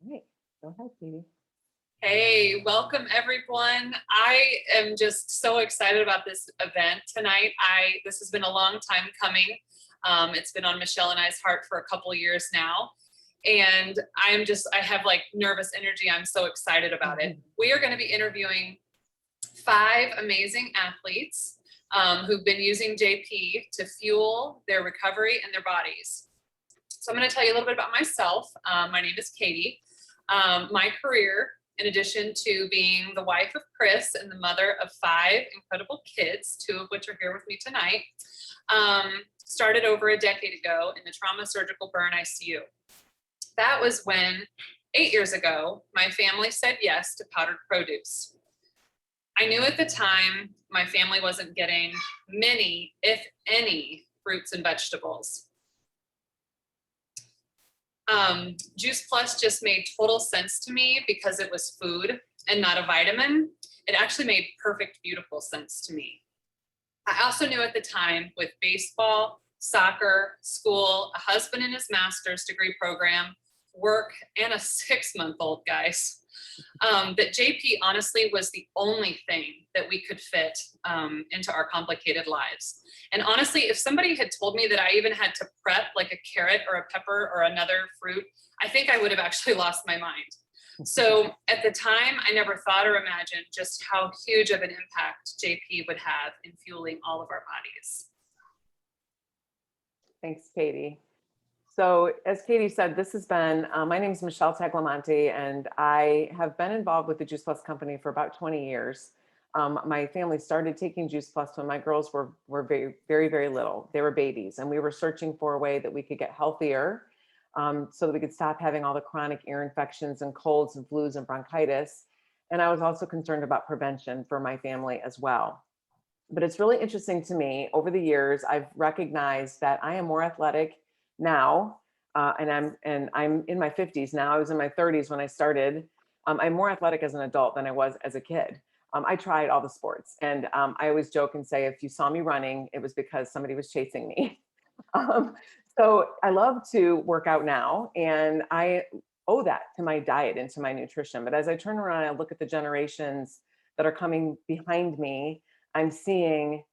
Right. Go ahead, Katie. Hey, welcome everyone. I am just so excited about this event tonight. This has been a long time coming. It's been on Michelle and I's heart for a couple of years now. And I have like nervous energy. I'm so excited about it. We are going to be interviewing 5 amazing athletes who've been using JP to fuel their recovery and their bodies. So I'm going to tell you a little bit about myself. My name is Katie. My career, in addition to being the wife of Chris and the mother of 5 incredible kids, 2 of which are here with me tonight, started over a decade ago in the trauma surgical burn ICU. That was when 8 years ago, my family said yes to powdered produce. I knew at the time my family wasn't getting many, if any, fruits and vegetables. Juice Plus just made total sense to me because it was food and not a vitamin. It actually made perfect, beautiful sense to me. I also knew at the time with baseball, soccer, school, a husband in his master's degree program, work, and a 6-month-old, guys, that JP honestly was the only thing that we could fit into our complicated lives. And honestly, if somebody had told me that I even had to prep like a carrot or a pepper or another fruit, I think I would have actually lost my mind. So at the time, I never thought or imagined just how huge of an impact JP would have in fueling all of our bodies. Thanks, Katie. So as Katie said, this has been, my name is Michelle Tagliamonte, and I have been involved with the Juice Plus company for about 20 years. My family started taking Juice Plus when my girls were very, very, very little. They were babies, and we were searching for a way that we could get healthier so that we could stop having all the chronic ear infections and colds and flus and bronchitis. And I was also concerned about prevention for my family as well. But it's really interesting to me, over the years, I've recognized that I am more athletic now, and I'm in my 50s now. I was in my 30s when I started. I'm more athletic as an adult than I was as a kid. I tried all the sports, and I always joke and say, if you saw me running, it was because somebody was chasing me. So I love to work out now, and I owe that to my diet and to my nutrition. But as I turn around and I look at the generations that are coming behind me, I'm seeing,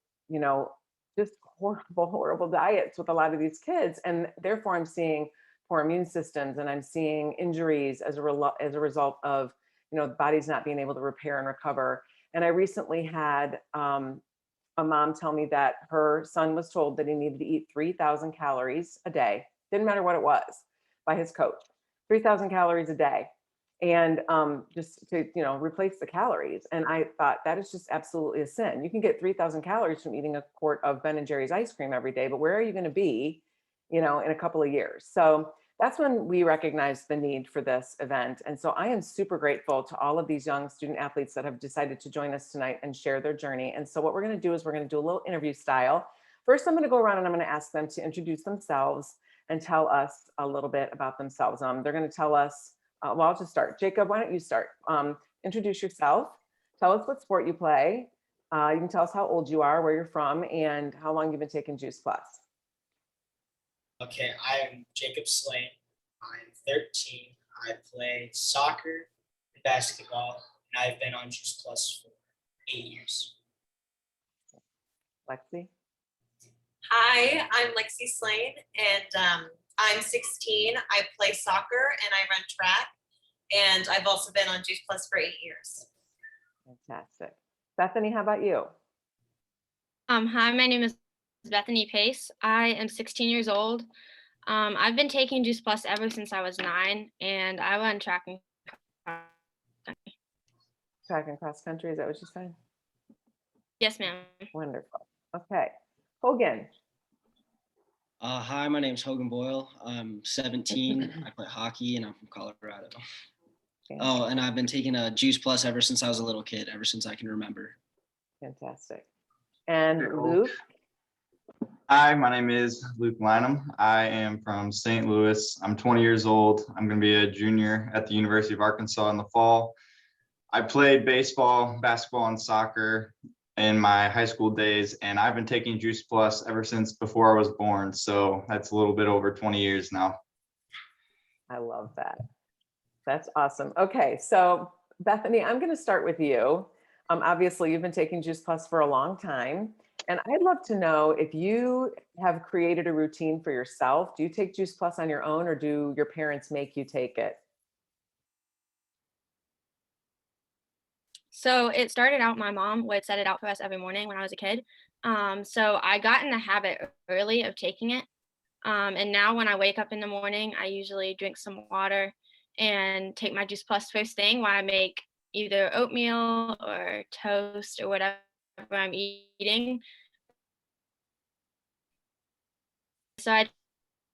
just horrible diets with a lot of these kids. And therefore I'm seeing poor immune systems, and I'm seeing injuries as a result of, the body's not being able to repair and recover. And I recently had a mom tell me that her son was told that he needed to eat 3,000 calories a day. Didn't matter what it was, by his coach, 3,000 calories a day. And just to, replace the calories. And I thought that is just absolutely a sin. You can get 3,000 calories from eating a quart of Ben and Jerry's ice cream every day, but where are you going to be, in a couple of years? So that's when we recognized the need for this event. And so I am super grateful to all of these young student athletes that have decided to join us tonight and share their journey. And so what we're going to do is we're going to do a little interview style. First, I'm going to go around and I'm going to ask them to introduce themselves and tell us a little bit about themselves. They're going to tell us, well, I'll just start. Jacob, why don't you start? Introduce yourself. Tell us what sport you play. You can tell us how old you are, where you're from, and how long you've been taking Juice Plus. Okay, I am Jacob Slane. I'm 13. I play soccer and basketball, and I've been on Juice Plus for 8 years. Lexi? Hi, I'm Lexi Slane, and I'm 16. I play soccer and I run track, and I've also been on Juice Plus for 8 years. Fantastic. Bethany, how about you? Hi, my name is Bethany Pace. I am 16 years old. I've been taking Juice Plus ever since I was 9, and I run track and cross country. Track and cross country, is that what you said? Yes, ma'am. Wonderful. Okay. Hogan. Hi, my name's Hogan Boyle. I'm 17. I play hockey and I'm from Colorado. Oh, and I've been taking a Juice Plus ever since I was a little kid, ever since I can remember. Fantastic. And Luke? Hi, my name is Luke Lanham. I am from St. Louis. I'm 20 years old. I'm going to be a junior at the University of Arkansas in the fall. I played baseball, basketball, and soccer in my high school days, and I've been taking Juice Plus ever since before I was born. So that's a little bit over 20 years now. I love that. That's awesome. Okay, so Bethany, I'm going to start with you. Obviously, you've been taking Juice Plus for a long time, and I'd love to know if you have created a routine for yourself. Do you take Juice Plus on your own, or do your parents make you take it? So it started out, my mom would set it out for us every morning when I was a kid. So I got in the habit early of taking it. And now when I wake up in the morning, I usually drink some water and take my Juice Plus first thing while I make either oatmeal or toast or whatever I'm eating. So I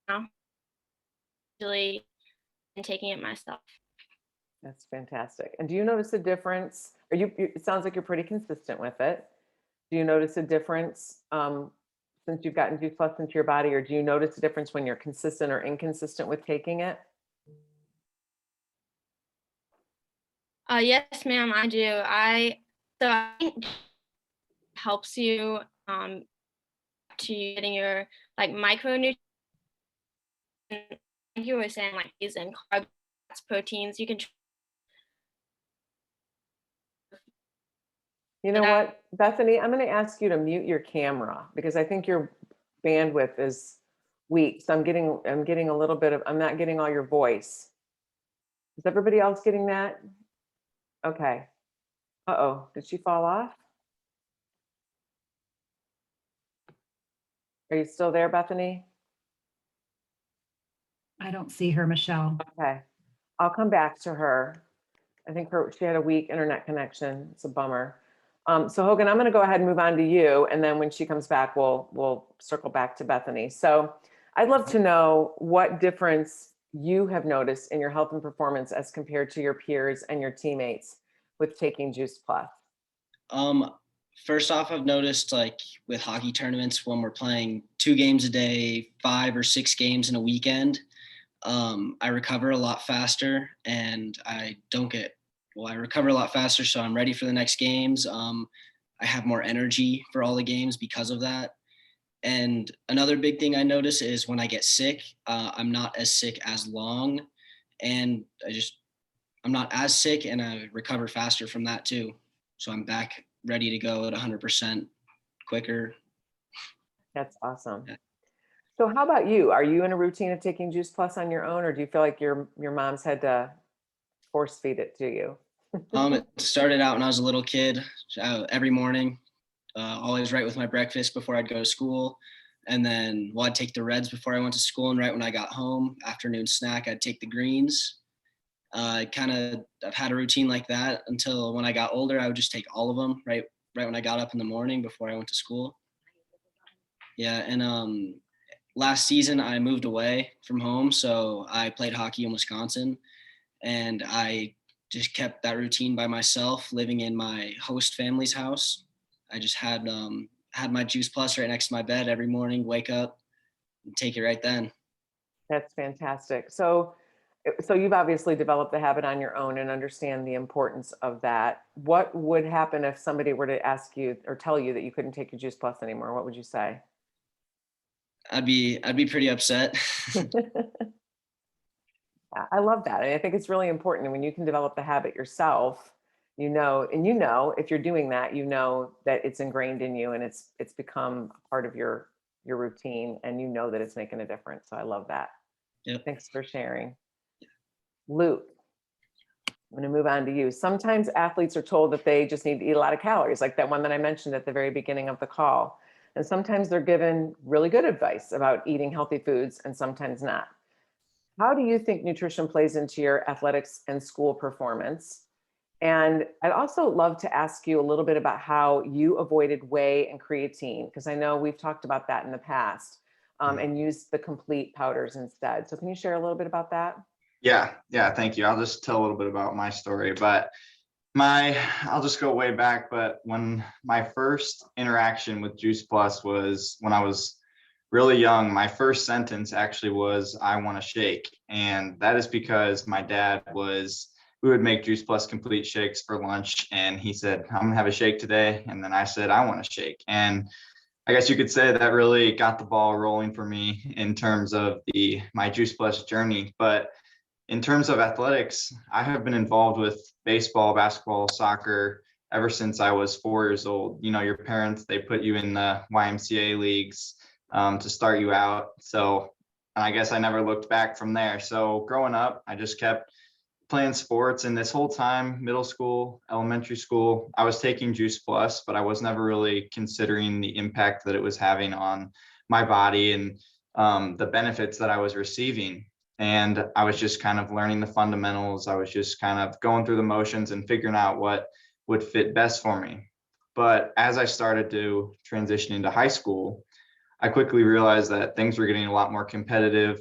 now usually am taking it myself. That's fantastic. And do you notice a difference? It sounds like you're pretty consistent with it. Do you notice a difference since you've gotten Juice Plus into your body, or do you notice a difference when you're consistent or inconsistent with taking it? Yes, ma'am, I do. I think it helps you to getting your like micronutrients. Like you were saying, like these and carbs, proteins. You can You know that- what, Bethany, I'm going to ask you to mute your camera because I think your bandwidth is weak. So I'm getting a little bit of, I'm not getting all your voice. Is everybody else getting that? Okay. Uh-oh, did she fall off? Are you still there, Bethany? I don't see her, Michelle. Okay, I'll come back to her. I think she had a weak internet connection. It's a bummer. So Hogan, I'm going to go ahead and move on to you, and then when she comes back, we'll circle back to Bethany. So I'd love to know what difference you have noticed in your health and performance as compared to your peers and your teammates with taking Juice Plus. First off, I've noticed like with hockey tournaments when we're playing 2 games a day, 5 or 6 games in a weekend, I recover a lot faster and I recover a lot faster. So I'm ready for the next games. I have more energy for all the games because of that. And another big thing I notice is when I get sick, I'm not as sick as long and I'm not as sick and I recover faster from that too. So I'm back ready to go at 100% quicker. That's awesome. Yeah. So how about you? Are you in a routine of taking Juice Plus on your own, or do you feel like your mom's had to force feed it to you? It started out when I was a little kid, every morning, always right with my breakfast before I'd go to school. And then I'd take the reds before I went to school. And right when I got home, afternoon snack, I'd take the greens. I've had a routine like that until when I got older, I would just take all of them right when I got up in the morning before I went to school. Yeah. And last season I moved away from home. So I played hockey in Wisconsin and I just kept that routine by myself, living in my host family's house. I just had my Juice Plus right next to my bed every morning, wake up and take it right then. That's fantastic. So you've obviously developed the habit on your own and understand the importance of that. What would happen if somebody were to ask you or tell you that you couldn't take your Juice Plus anymore? What would you say? I'd be pretty upset. I love that. And I think it's really important. And when you can develop the habit yourself, if you're doing that, that it's ingrained in you and it's become a part of your routine, and that it's making a difference. So I love that. Yep. Thanks for sharing. Luke, I'm going to move on to you. Sometimes athletes are told that they just need to eat a lot of calories, like that one that I mentioned at the very beginning of the call. And sometimes they're given really good advice about eating healthy foods and sometimes not. How do you think nutrition plays into your athletics and school performance? And I'd also love to ask you a little bit about how you avoided whey and creatine, because I know we've talked about that in the past, and used the complete powders instead. So can you share a little bit about that? Yeah, thank you. I'll just tell a little bit about my story, but I'll just go way back. But when my first interaction with Juice Plus was when I was really young, my first sentence actually was, "I want a shake." And that is because my dad we would make Juice Plus complete shakes for lunch. And he said, "I'm gonna have a shake today." And then I said, "I want a shake." And I guess you could say that really got the ball rolling for me in terms of my Juice Plus journey. But in terms of athletics, I have been involved with baseball, basketball, soccer ever since I was 4 years old. You know, your parents, they put you in the YMCA leagues to start you out. So, and I guess I never looked back from there. So growing up, I just kept playing sports. And this whole time, middle school, elementary school, I was taking Juice Plus, but I was never really considering the impact that it was having on my body and the benefits that I was receiving. And I was just kind of learning the fundamentals. I was just kind of going through the motions and figuring out what would fit best for me. But as I started to transition into high school, I quickly realized that things were getting a lot more competitive.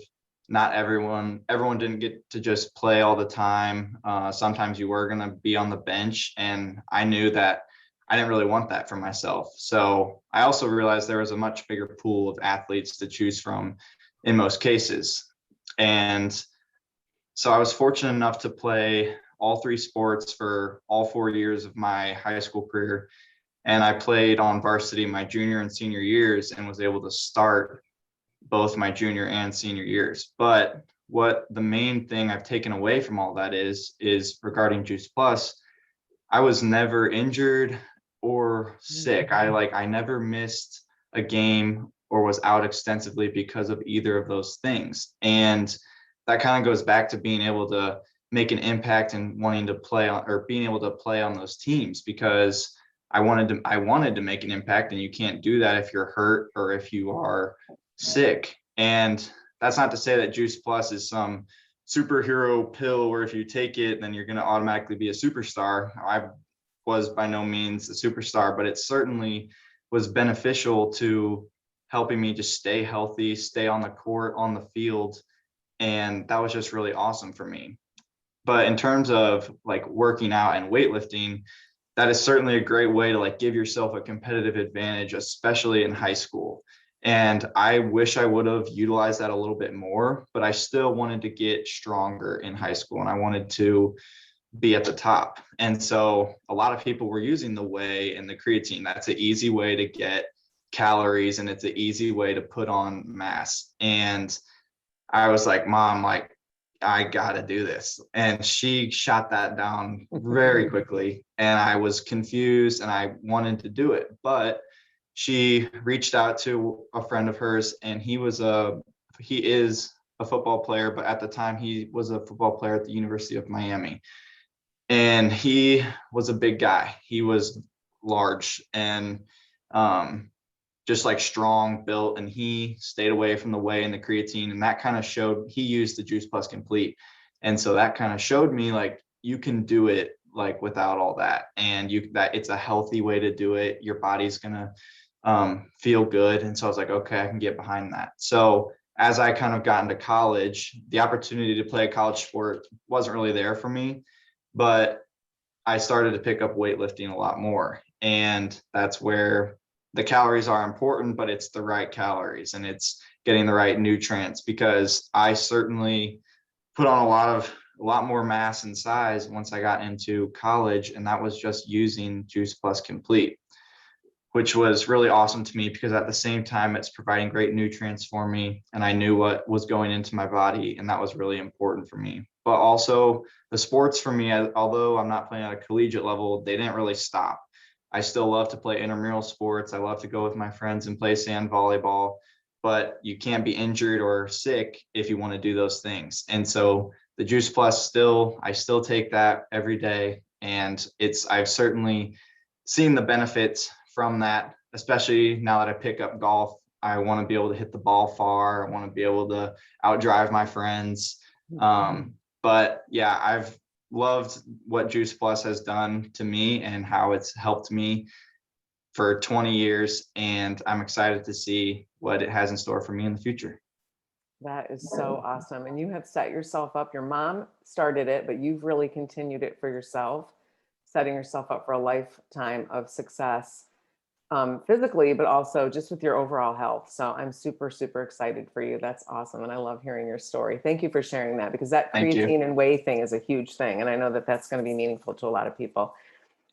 Not everyone didn't get to just play all the time. Sometimes you were going to be on the bench, and I knew that I didn't really want that for myself. So I also realized there was a much bigger pool of athletes to choose from in most cases. And so I was fortunate enough to play all three sports for all 4 years of my high school career. And I played on varsity my junior and senior years and was able to start both my junior and senior years. But what the main thing I've taken away from all that is regarding Juice Plus, I was never injured or sick. I never missed a game or was out extensively because of either of those things. And that kind of goes back to being able to make an impact and wanting to play on, or being able to play on those teams, because I wanted to make an impact, and you can't do that if you're hurt or if you are sick. And that's not to say that Juice Plus is some superhero pill where if you take it, then you're going to automatically be a superstar. I was by no means a superstar, but it certainly was beneficial to helping me just stay healthy, stay on the court, on the field. And that was just really awesome for me. But in terms of like working out and weightlifting, that is certainly a great way to like give yourself a competitive advantage, especially in high school. And I wish I would have utilized that a little bit more, but I still wanted to get stronger in high school and I wanted to be at the top. And so a lot of people were using the whey and the creatine. That's an easy way to get calories and it's an easy way to put on mass. And I was like, Mom, like, I gotta do this. And she shot that down very quickly. And I was confused and I wanted to do it. But she reached out to a friend of hers, and he is a football player, but at the time he was a football player at the University of Miami. And he was a big guy. He was large and just like strong built, and he stayed away from the whey and the creatine, and that kind of showed. He used the Juice Plus Complete, and so that kind of showed me like you can do it like without all that, and that it's a healthy way to do it. Your body's gonna feel good, and so I was like, okay, I can get behind that. So as I kind of got into college, the opportunity to play a college sport wasn't really there for me, but I started to pick up weightlifting a lot more, and that's where the calories are important, but it's the right calories and it's getting the right nutrients, because I certainly put on a lot more mass and size once I got into college, and that was just using Juice Plus Complete, which was really awesome to me because at the same time it's providing great nutrients for me, and I knew what was going into my body, and that was really important for me. But also the sports for me, although I'm not playing at a collegiate level, they didn't really stop. I still love to play intramural sports. I love to go with my friends and play sand volleyball, but you can't be injured or sick if you want to do those things. And so the Juice Plus I still take that every day. And I've certainly seen the benefits from that, especially now that I pick up golf. I want to be able to hit the ball far. I want to be able to outdrive my friends. But yeah, I've loved what Juice Plus has done to me and how it's helped me for 20 years. And I'm excited to see what it has in store for me in the future. That is so awesome. And you have set yourself up. Your mom started it, but you've really continued it for yourself, setting yourself up for a lifetime of success, physically, but also just with your overall health. So I'm super, super excited for you. That's awesome. And I love hearing your story. Thank you for sharing that, because that Thank you. creatine and whey thing is a huge thing. And I know that that's going to be meaningful to a lot of people.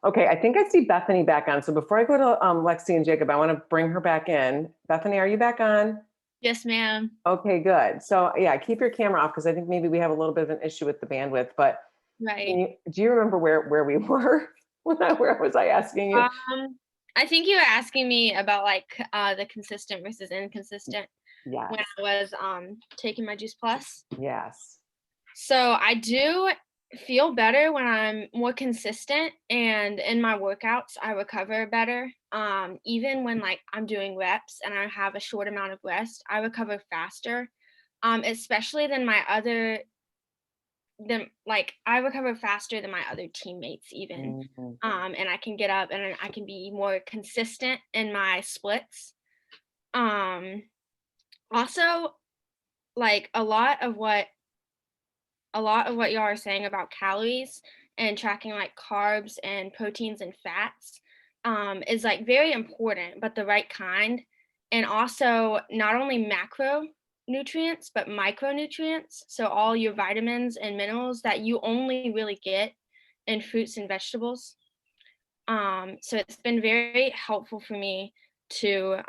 Okay, I think I see Bethany back on. So before I go to Lexi and Jacob, I want to bring her back in. Bethany, are you back on? Yes, ma'am. Okay, good. So yeah, keep your camera off because I think maybe we have a little bit of an issue with the bandwidth, but Right. do you remember where we were? Where was I asking you? I think you were asking me about like the consistent versus inconsistent Yes, when I was taking my Juice Plus. yes. So I do feel better when I'm more consistent, and in my workouts I recover better. Even when like I'm doing reps and I have a short amount of rest, I recover faster. Especially than my other than like I recover faster than my other teammates even. Mhm. And I can get up and I can be more consistent in my splits. Um Also, like a lot of what y'all are saying about calories and tracking like carbs and proteins and fats is like very important, but the right kind. And also not only macronutrients, but micronutrients. So all your vitamins and minerals that you only really get in fruits and vegetables. So it's been very helpful for me to,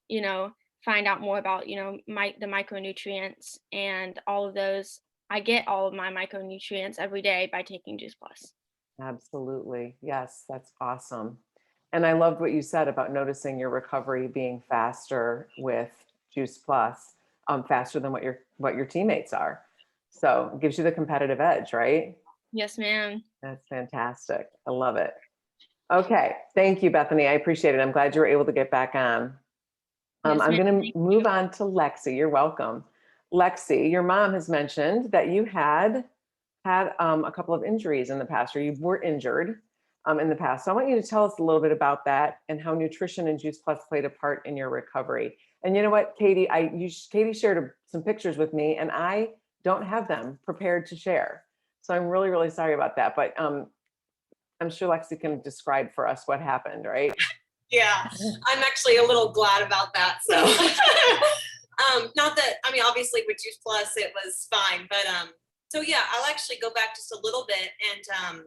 you know, find out more about, the micronutrients and all of those. I get all of my micronutrients every day by taking Juice Plus. Absolutely. Yes, that's awesome. And I loved what you said about noticing your recovery being faster with Juice Plus, faster than what your teammates are. So it gives you the competitive edge, right? Yes, ma'am. That's fantastic. I love it. Okay. Thank you, Bethany. I appreciate it. I'm glad you were able to get back on. Yes, I'm ma'am. going Thank to move you. on to Lexi. You're welcome. Lexi, your mom has mentioned that you had a couple of injuries in the past, or you were injured in the past. So I want you to tell us a little bit about that and how nutrition and Juice Plus played a part in your recovery. And you know what, Katie, Katie shared some pictures with me, and I don't have them prepared to share. So I'm really, really sorry about that. But I'm sure Lexi can describe for us what happened, right? Yeah, I'm actually a little glad about that. So, not that, I mean, obviously with Juice Plus, it was fine. But so yeah, I'll actually go back just a little bit. And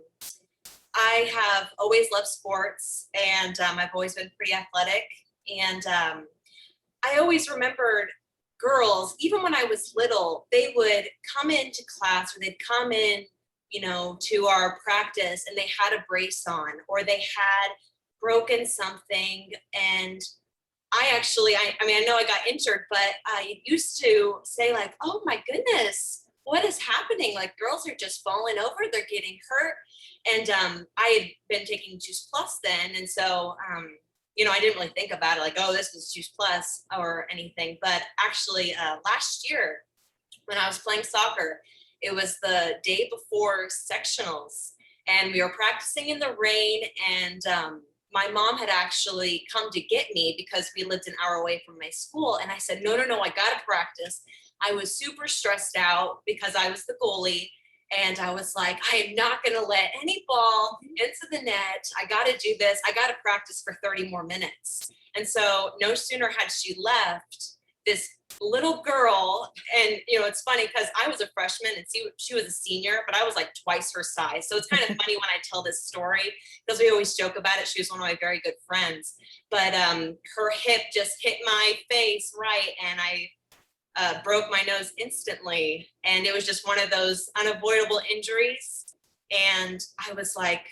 I have always loved sports, and I've always been pretty athletic. And I always remembered girls, even when I was little, they would come into class or they'd come in, to our practice and they had a brace on or they had broken something. And I know I got injured, but I used to say like, oh my goodness, what is happening? Like girls are just falling over, they're getting hurt. And I had been taking Juice Plus then. And so, I didn't really think about it like, oh, this is Juice Plus or anything. But actually last year when I was playing soccer, it was the day before sectionals and we were practicing in the rain, and my mom had actually come to get me because we lived an hour away from my school. And I said, no, I gotta practice. I was super stressed out because I was the goalie. And I was like, I am not going to let any ball into the net. I got to do this. I got to practice for 30 more minutes. And so no sooner had she left, this little girl, and it's funny because I was a freshman and she was a senior, but I was like twice her size. So it's kind of funny when I tell this story because we always joke about it. She was one of my very good friends, but her hip just hit my face right, and I broke my nose instantly. And it was just one of those unavoidable injuries. And I was like,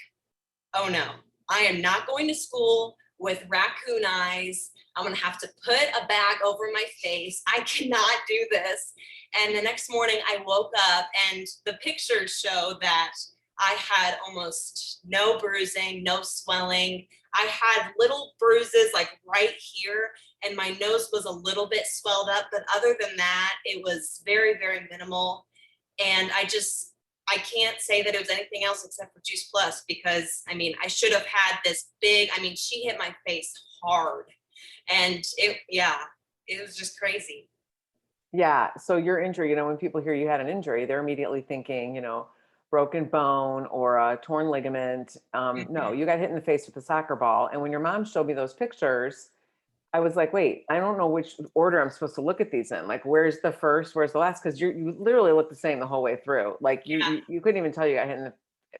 oh no, I am not going to school with raccoon eyes. I'm going to have to put a bag over my face. I cannot do this. And the next morning I woke up and the pictures show that I had almost no bruising, no swelling. I had little bruises like right here, and my nose was a little bit swelled up. But other than that, it was very, very minimal. And I can't say that it was anything else except for Juice Plus because, I should have had this big, she hit my face hard. And it was just crazy. Yeah. So your injury, when people hear you had an injury, they're immediately thinking, broken bone or a torn ligament. No, you got hit in the face with a soccer ball. And when your mom showed me those pictures, I was like, wait, I don't know which order I'm supposed to look at these in. Like, where's the first, where's the last? Because you literally look the same the whole way through. Like you couldn't even tell you got hit in the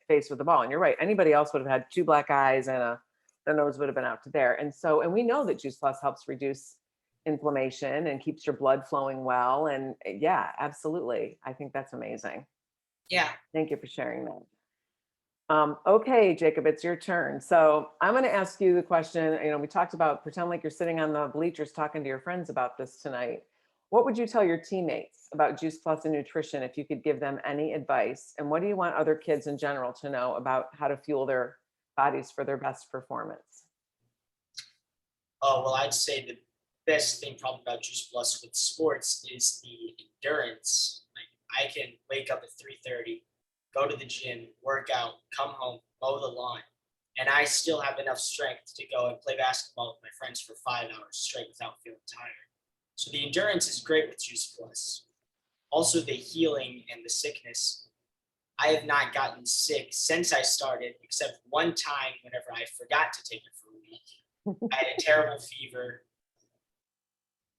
face with the ball. And you're right. Anybody else would have had two black eyes and the nose would have been out to there. And we know that Juice Plus helps reduce inflammation and keeps your blood flowing well. And yeah, absolutely. I think that's amazing. Yeah. Thank you for sharing that. Okay, Jacob, it's your turn. So I'm going to ask you the question. We talked about pretend like you're sitting on the bleachers talking to your friends about this tonight. What would you tell your teammates about Juice Plus and nutrition if you could give them any advice? And what do you want other kids in general to know about how to fuel their bodies for their best performance? Oh, well, I'd say the best thing probably about Juice Plus with sports is the endurance. Like I can wake up at 3:30, go to the gym, work out, come home, mow the lawn, and I still have enough strength to go and play basketball with my friends for 5 hours straight without feeling tired. So the endurance is great with Juice Plus. Also the healing and the sickness. I have not gotten sick since I started, except one time whenever I forgot to take it for a week. I had a terrible fever.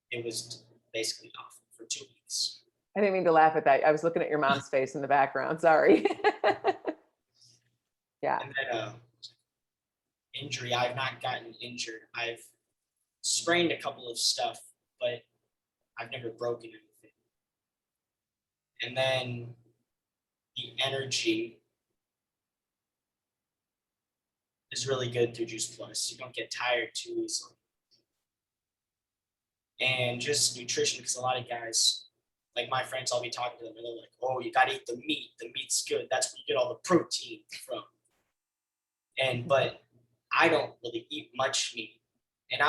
It was basically awful for 2 weeks. I didn't mean to laugh at that. I was looking at your mom's face in the background. Sorry. Yeah. And then injury, I've not gotten injured. I've sprained a couple of stuff, but I've never broken anything. And then the energy is really good through Juice Plus. You don't get tired too easily. And just nutrition, because a lot of guys, like my friends, I'll be talking to them and they're like, oh, you gotta eat the meat. The meat's good. That's where you get all the protein from. But I don't really eat much meat. And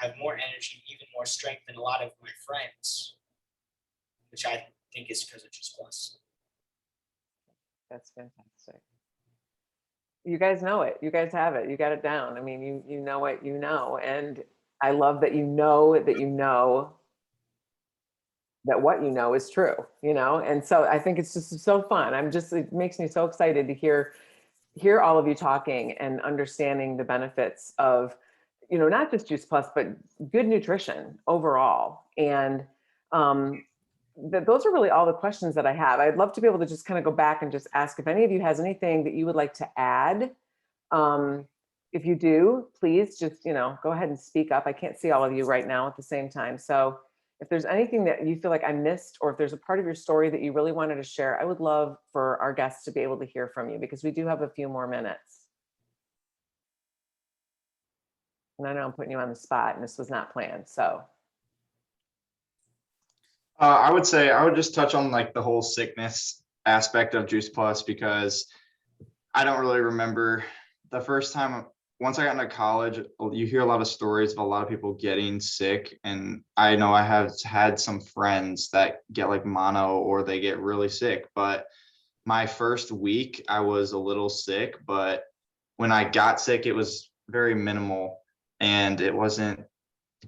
have more energy, even more strength than a lot of my friends, which I think is because of Juice Plus. That's fantastic. You guys know it. You guys have it. You got it down. I mean, you know it, and I love that you know that what you know is true, and so I think it's just so fun. It makes me so excited to hear all of you talking and understanding the benefits of, not just Juice Plus, but good nutrition overall. And those are really all the questions that I have. I'd love to be able to just kind of go back and just ask if any of you has anything that you would like to add. If you do, please just, go ahead and speak up. I can't see all of you right now at the same time. So if there's anything that you feel like I missed, or if there's a part of your story that you really wanted to share, I would love for our guests to be able to hear from you, because we do have a few more minutes. And I know I'm putting you on the spot and this was not planned, so. I would say I would just touch on like the whole sickness aspect of Juice Plus, because I don't really remember the first time. Once I got into college, you hear a lot of stories of a lot of people getting sick. And I know I have had some friends that get like mono or they get really sick. But my first week, I was a little sick. But when I got sick, it was very minimal. And it wasn't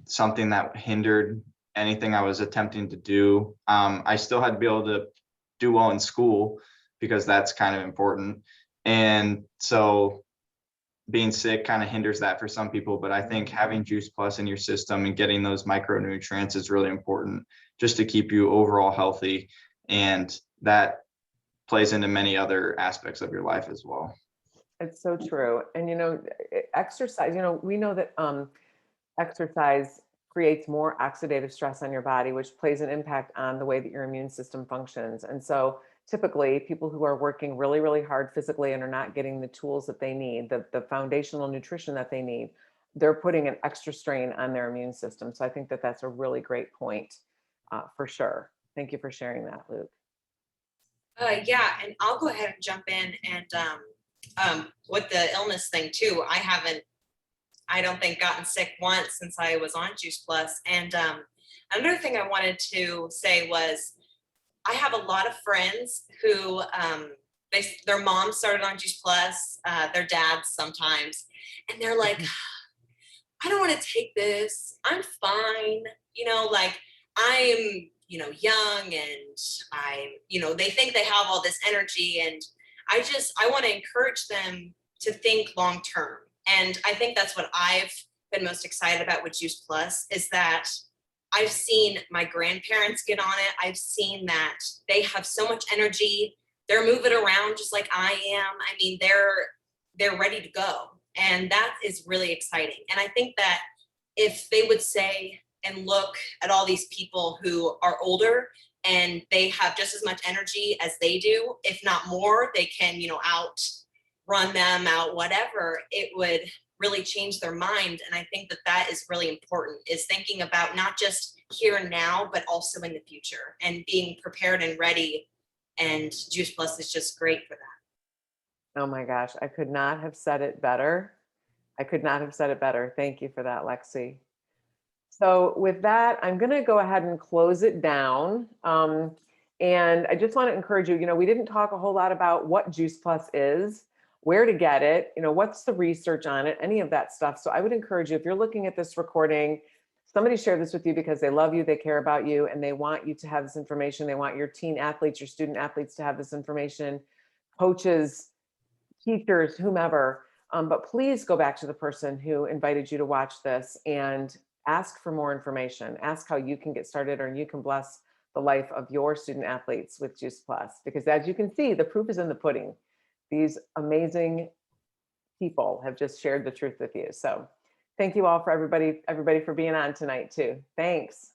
something that hindered anything I was attempting to do. I still had to be able to do well in school, because that's kind of important. And so being sick kind of hinders that for some people, but I think having Juice Plus in your system and getting those micronutrients is really important just to keep you overall healthy. And that plays into many other aspects of your life as well. It's so true. And, exercise, we know that exercise creates more oxidative stress on your body, which plays an impact on the way that your immune system functions. And so typically people who are working really, really hard physically and are not getting the tools that they need, the foundational nutrition that they need, they're putting an extra strain on their immune system. So I think that that's a really great point for sure. Thank you for sharing that, Luke. Yeah, and I'll go ahead and jump in and with the illness thing too, I don't think gotten sick once since I was on Juice Plus. And another thing I wanted to say was I have a lot of friends who their moms started on Juice Plus, their dads sometimes, and they're like, I don't want to take this. I'm fine. Like I'm, young, and they think they have all this energy, and I want to encourage them to think long term. And I think that's what I've been most excited about with Juice Plus, is that I've seen my grandparents get on it. I've seen that they have so much energy. They're moving around just like I am. I mean, they're ready to go. And that is really exciting. And I think that if they would say and look at all these people who are older and they have just as much energy as they do, if not more, they can, outrun them, out whatever, it would really change their mind. And I think that that is really important, is thinking about not just here and now, but also in the future and being prepared and ready. And Juice Plus is just great for that. Oh my gosh, I could not have said it better. I could not have said it better. Thank you for that, Lexi. So with that, I'm going to go ahead and close it down. And I just want to encourage you, we didn't talk a whole lot about what Juice Plus is, where to get it, what's the research on it, any of that stuff. So I would encourage you, if you're looking at this recording, somebody share this with you because they love you, they care about you, and they want you to have this information. They want your teen athletes, your student athletes to have this information, coaches, teachers, whomever. But please go back to the person who invited you to watch this and ask for more information. Ask how you can get started or you can bless the life of your student athletes with Juice Plus. Because as you can see, the proof is in the pudding. These amazing people have just shared the truth with you. So thank you all for everybody for being on tonight too. Thanks.